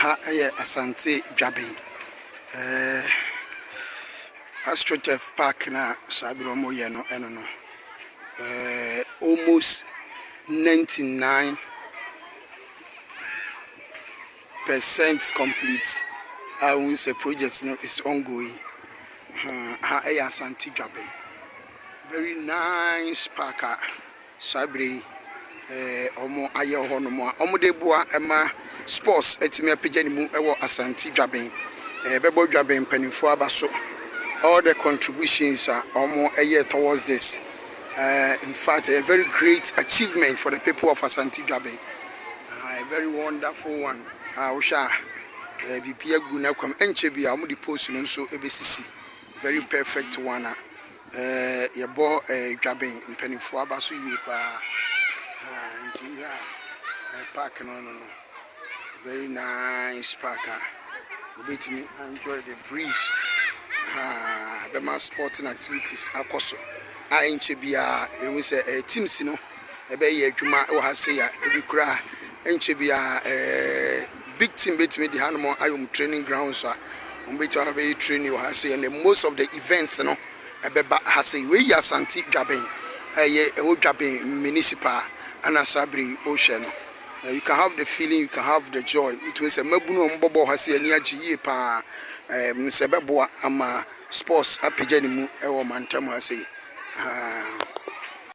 ha Asante Juaben. Astroturf Park na sabiro mo ye no eno no. Almost 99% complete. I will say project is ongoing. Ha Asante Juaben. Very nice park. Sabri omo aye ho no mo omo de boa ema sports etime apagya ni mu ewo Asante Juaben bebo Juaben panifo abaso all the contributions are omo aye towards this in fact a very great achievement for the people of Asante Juaben, a very wonderful one. Osha bibia gu na kwam enche bia omo di post no so ebesisi very perfect one. Yebo Juaben panifo abaso yi pa park no. Very nice park. We let me enjoy the breeze. The mass sporting activities akoso. Enche bia we say teams no ebe ye adwuma wo ha say ya ebi kura enche bia big team betimi di hanmo ayom training grounds a umbeto na be training wo ha say, and most of the events no ebeba ha say we ya Asante Juaben ewo Juaben municipal and Asabri Ocean. You can have the feeling, you can have the joy. It was a mabuno mbobo hasi ani aji pa msebebo ama sports apejani mu ewo mantamu hasi.